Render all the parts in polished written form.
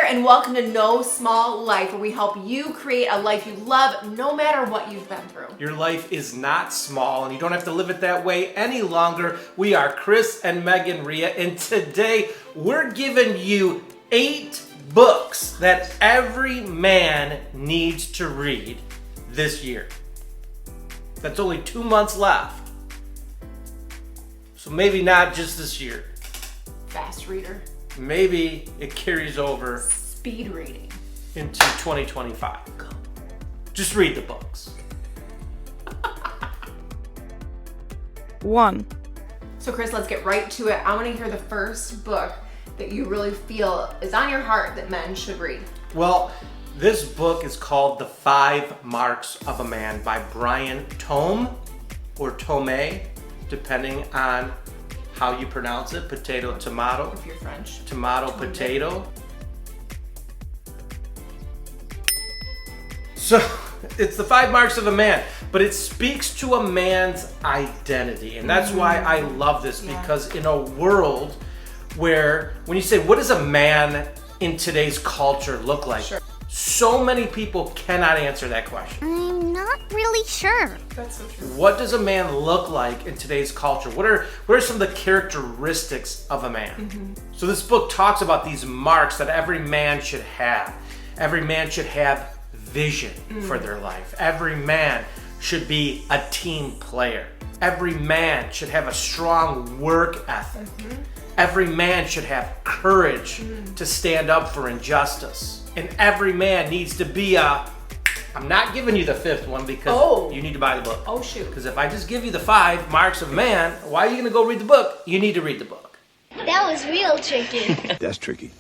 there, and welcome to No Small Life, where we help you create a life you love no matter what you've been through. Your life is not small, and you don't have to live it that way any longer. We are Chris and Megan Rhea, and today we're giving you 8 books that every man needs to read this year. That's only 2 months left. So maybe not just this year. Fast reader. Maybe it carries over Speed reading into 2025. Go. Just read the books. 1. So Chris, let's get right to it. I want to hear the first book that you really feel is on your heart that men should read. Well, this book is called The 5 Marks of a Man by Brian Tome, or Tome, depending on how you pronounce it. Potato, tomato. If you're French. Tomato, potato. So, it's the 5 marks of a man, but it speaks to a man's identity. And that's why I love this, because in a world where, when you say, what does a man in today's culture look like? Sure. So many people cannot answer that question. I'm not really sure. That's so true. What does a man look like in today's culture? What are some of the characteristics of a man? So this book talks about these marks that every man should have. Every man should have vision for their life. Every man should be a team player. Every man should have a strong work ethic. Every man should have courage to stand up for injustice. And every man needs to be I'm not giving you the 5th one because you need to buy the book. Oh, shoot. Because if I just give you the 5 marks of man, why are you going to go read the book? You need to read the book. That was real tricky. That's tricky.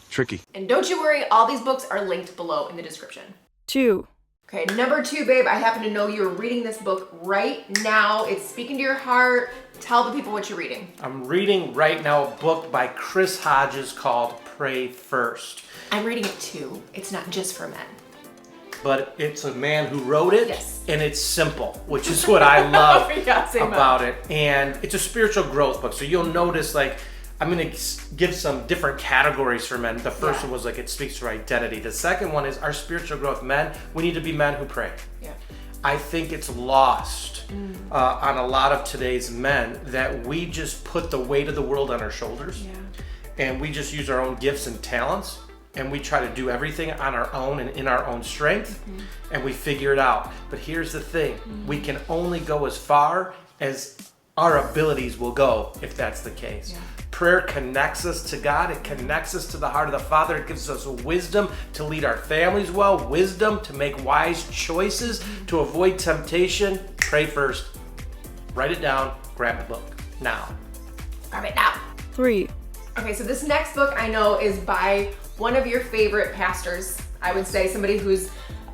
Tricky. And don't you worry, all these books are linked below in the description. 2. Okay, number 2, babe, I happen to know you're reading this book right now. It's speaking to your heart. Tell the people what you're reading. I'm reading right now a book by Chris Hodges called Pray First. I'm reading it too. It's not just for men. But it's a man who wrote it, Yes. and it's simple, which is what I love Fiancé about it. And it's a spiritual growth book, so you'll notice, like, I'm going to give some different categories for men. The first one was like, it speaks to our identity. The second one is our spiritual growth. Men, we need to be men who pray. Yeah. I think it's lost on a lot of today's men that we just put the weight of the world on our shoulders, and we just use our own gifts and talents, and we try to do everything on our own and in our own strength, and we figure it out. But here's the thing, we can only go as far as our abilities will go if that's the case. Prayer connects us to God. It connects us to the heart of the Father. It gives us wisdom to lead our families well, wisdom to make wise choices, to avoid temptation. Pray first. Write it down. Grab the book now. Grab it now. 3. Okay, so this next book I know is by one of your favorite pastors. I would say somebody who's,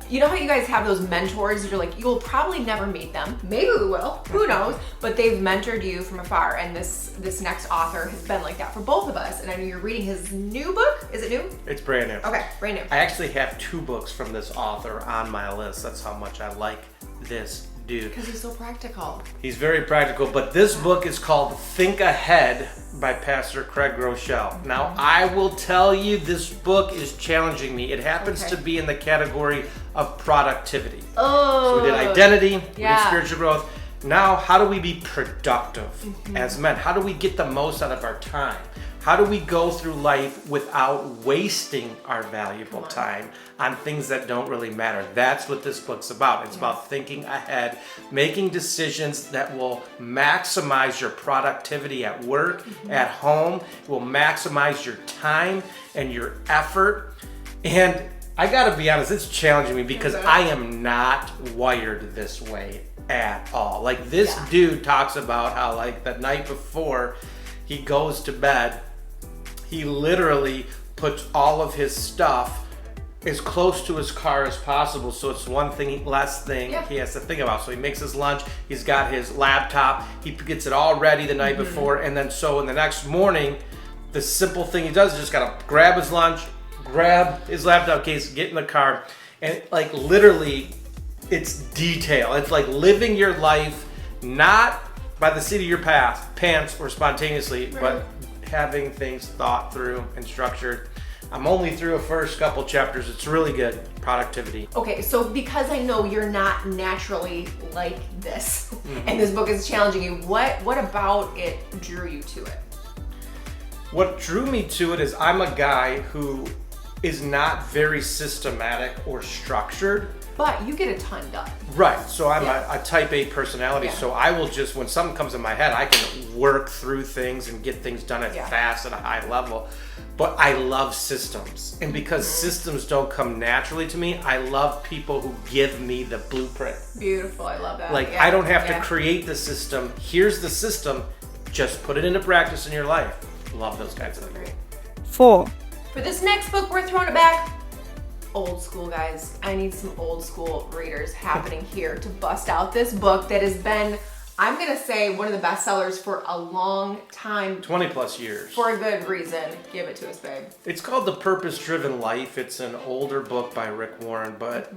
you know how you guys have those mentors? You're like, you'll probably never meet them. Maybe we will, who knows? But they've mentored you from afar. And this next author has been like that for both of us. And I know you're reading his new book. Is it new? It's brand new. Okay, brand new. I actually have 2 books from this author on my list. That's how much I like this dude. Because he's so practical. He's very practical, but this book is called Think Ahead by Pastor Craig Groeschel. Now, I will tell you, this book is challenging me. It happens to be in the category of productivity. So we did identity, we did spiritual growth. Now, how do we be productive as men? How do we get the most out of our time? How do we go through life without wasting our valuable time on things that don't really matter? That's what this book's about. It's about thinking ahead, making decisions that will maximize your productivity at work, at home, will maximize your time and your effort. And I gotta be honest, it's challenging me because I am not wired this way at all. Like, this dude talks about how, like, the night before he goes to bed, he literally puts all of his stuff as close to his car as possible, so it's one thing less thing he has to think about. So he makes his lunch, he's got his laptop, he gets it all ready the night before, and then so in the next morning, the simple thing he does is just gotta grab his lunch, grab his laptop case, get in the car, and like literally, it's detail. It's like living your life not by the seat of your pants or spontaneously, but having things thought through and structured. I'm only through the first couple chapters. It's really good. Productivity. Okay, so because I know you're not naturally like this, and this book is challenging you, what about it drew you to it? What drew me to it is I'm a guy who is not very systematic or structured. But you get a ton done. Right, so I'm a type A personality, Yeah. so I will just, when something comes in my head, I can work through things and get things done fast at a high level. But I love systems. And because systems don't come naturally to me, I love people who give me the blueprint. Beautiful, I love that. Like, Yeah. I don't have to create the system. Here's the system. Just put it into practice in your life. Love those kinds of things. 4, For this next book, we're throwing it back. Old school, guys. I need some old school readers happening here to bust out this book that has been, I'm gonna say, one of the best sellers for a long time. 20 plus years. For a good reason. Give it to us, babe. It's called The Purpose-Driven Life. It's an older book by Rick Warren, but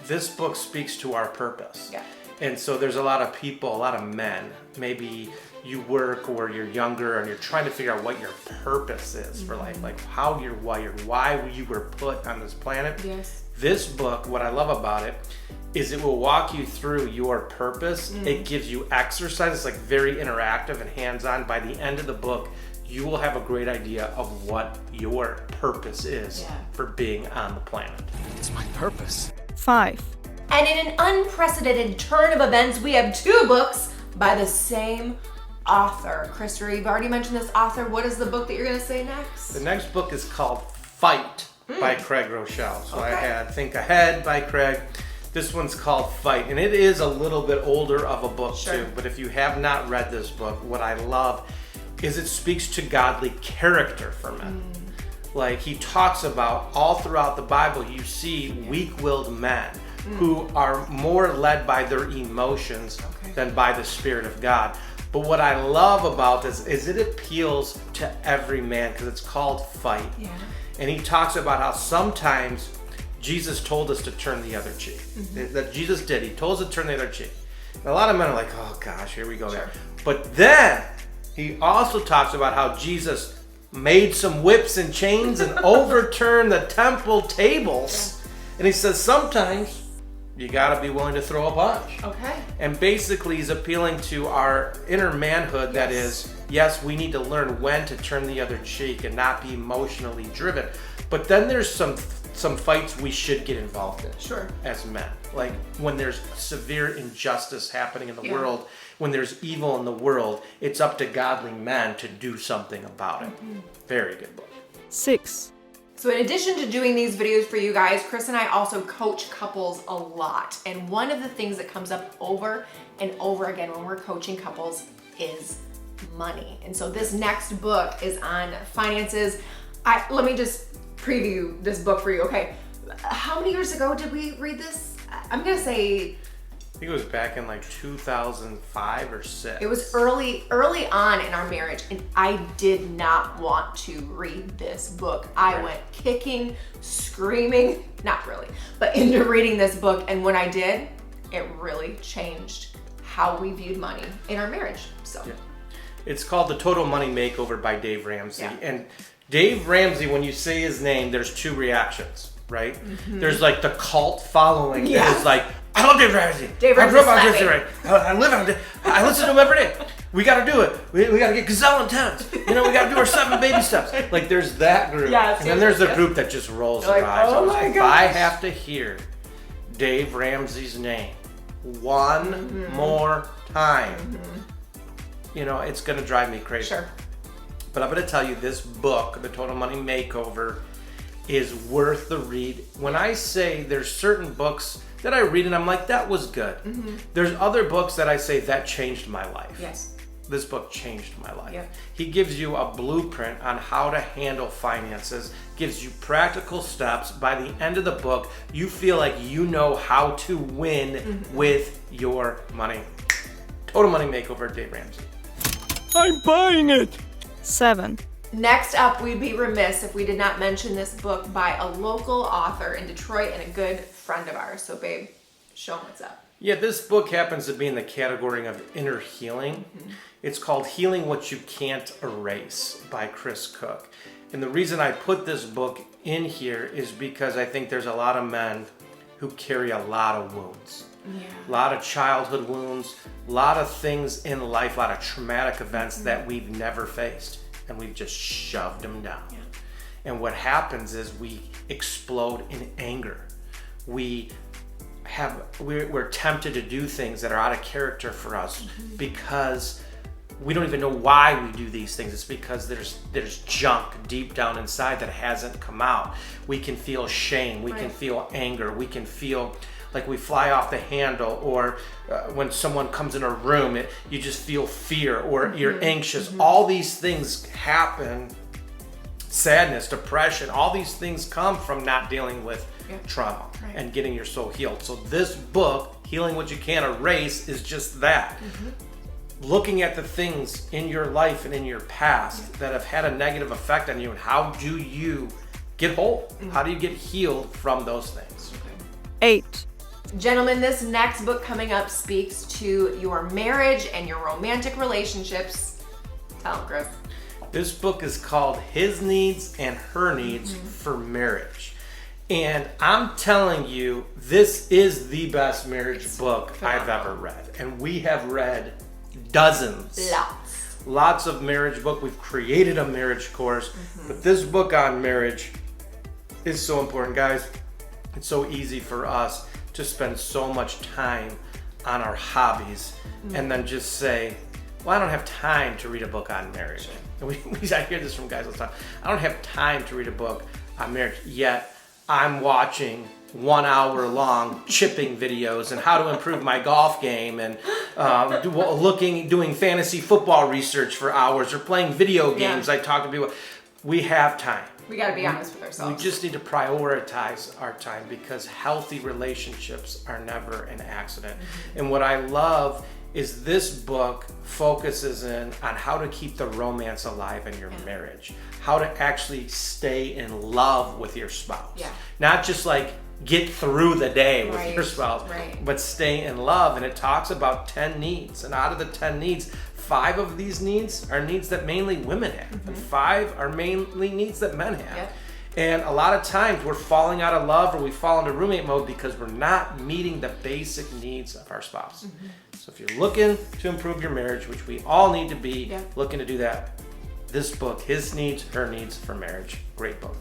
this book speaks to our purpose. Yeah. And so there's a lot of people, a lot of men, maybe you work or you're younger and you're trying to figure out what your purpose is for life, like how you're wired, why you were put on this planet. Yes. This book, what I love about it, is it will walk you through your purpose. It gives you exercises, like very interactive and hands-on. By the end of the book, you will have a great idea of what your purpose is for being on the planet. It's my purpose. 5, And in an unprecedented turn of events, we have two books by the same author. Christopher, you've already mentioned this author. What is the book that you're gonna say next? The next book is called Fight by Craig Rochelle. So I Okay. had Think Ahead by Craig. This one's called Fight, and it is a little bit older of a book too. But if you have not read this book, what I love is it speaks to godly character for men. Like, he talks about all throughout the Bible, you see weak-willed men who are more led by their emotions than by the Spirit of God. But what I love about this is it appeals to every man because it's called Fight. Yeah. And he talks about how sometimes Jesus told us to turn the other cheek. That Jesus did. He told us to turn the other cheek. And a lot of men are like, oh gosh, here we go there. But then he also talks about how Jesus made some whips and chains and overturned the temple tables. And he says sometimes you gotta be willing to throw a punch. Okay. And basically he's appealing to our inner manhood that is, yes, we need to learn when to turn the other cheek and not be emotionally driven. But then there's some fights we should get involved in as men. Like when there's severe injustice happening in the world, when there's evil in the world, it's up to godly men to do something about it. Very good book. 6, So in addition to doing these videos for you guys, Chris and I also coach couples a lot. And one of the things that comes up over and over again when we're coaching couples is money. And so this next book is on finances. Let me just preview this book for you. Okay, how many years ago did we read this? I'm gonna say I think it was back in like 2005 or 6. it was early on in our marriage, and I did not want to read this book. I went kicking, screaming, not really, but into reading this book. And when I did, it really changed how we viewed money in our marriage. So It's called The Total Money Makeover by Dave Ramsey. And Dave Ramsey, when you say his name, there's two reactions, right? There's like the cult following that is like, I love Dave Ramsey. Dave I grew up on Ramsey's Disney, right? I live on Disney. I listen to him every day. We got to do it. We got to get gazelle intense. You know, we got to do our 7 baby steps. Like there's that group. Yes, and then there's the group that just rolls their eyes. oh my If I have to hear Dave Ramsey's name one more time, you know, it's going to drive me crazy. sure. But I'm going to tell you, this book, The Total Money Makeover, is worth the read. When I say there's certain books that I read and I'm like, that was good. There's other books that I say, that changed my life. Yes. This book changed my life. Yep. He gives you a blueprint on how to handle finances, gives you practical steps. By the end of the book, you feel like you know how to win with your money. Total Money Makeover, Dave Ramsey. I'm buying it! 7, Next up, we'd be remiss if we did not mention this book by a local author in Detroit and a good friend of ours. So babe, show them what's up. Yeah, this book happens to be in the category of inner healing. It's called Healing What You Can't Erase by Chris Cook. And the reason I put this book in here is because I think there's a lot of men who carry a lot of wounds. Yeah. A lot of childhood wounds, a lot of things in life, a lot of traumatic events that we've never faced, and we've just shoved them down. Yeah. And what happens is we explode in anger. We're tempted to do things that are out of character for us because we don't even know why we do these things. It's because there's junk deep down inside that hasn't come out. We can feel shame, we can feel anger, we can feel like we fly off the handle, or when someone comes in a room, you just feel fear, or you're anxious. All these things happen. Sadness, depression, all these things come from not dealing with trauma and getting your soul healed. So this book, Healing What You Can't Erase, is just that. Looking at the things in your life and in your past that have had a negative effect on you, and how do you get whole? How do you get healed from those things? 8, Gentlemen, this next book coming up speaks to your marriage and your romantic relationships. Tell them, Chris. This book is called His Needs and Her Needs for Marriage. And I'm telling you, this is the best marriage book I've ever read. And we have read dozens. Lots of marriage book. We've created a marriage course. But this book on marriage is so important, guys. It's so easy for us to spend so much time on our hobbies and then just say, well, I don't have time to read a book on marriage. And I hear this from guys all the time. I don't have time to read a book on marriage, yet I'm watching 1 hour long chipping videos and how to improve my golf game, and doing fantasy football research for hours, or playing video games. I talk to people. We have time. We got to be honest with ourselves. We just need to prioritize our time, because healthy relationships are never an accident. And what I love is this book focuses in on how to keep the romance alive in your marriage, how to actually stay in love with your spouse. Not just like get through the day with your spouse, but stay in love. And it talks about 10 needs. And out of the 10 needs, 5 of these needs are needs that mainly women have, and 5 are mainly needs that men have. And a lot of times we're falling out of love, or we fall into roommate mode because we're not meeting the basic needs of our spouse. So if you're looking to improve your marriage, which we all need to be looking to do that, this book, His Needs, Her Needs for Marriage, great book.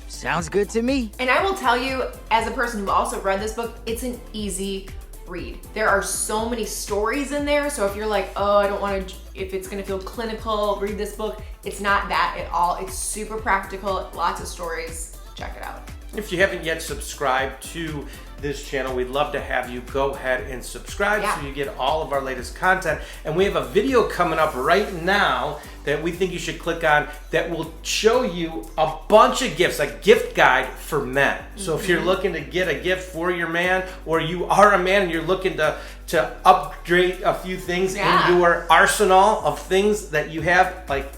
Sounds good to me. And I will tell you, as a person who also read this book, it's an easy read. There are so many stories in there, so if you're like, oh, I don't want to, if it's going to feel clinical, read this book, it's not that at all. It's super practical, lots of stories. Check it out. If you haven't yet subscribed to this channel, we'd love to have you go ahead and subscribe so you get all of our latest content. And we have a video coming up right now that we think you should click on that will show you a bunch of gifts, a gift guide for men. So if you're looking to get a gift for your man, or you are a man and you're looking to upgrade a few things in your arsenal of things that you have, like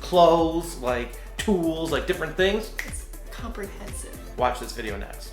clothes, like tools, like different things. It's comprehensive. Watch this video next.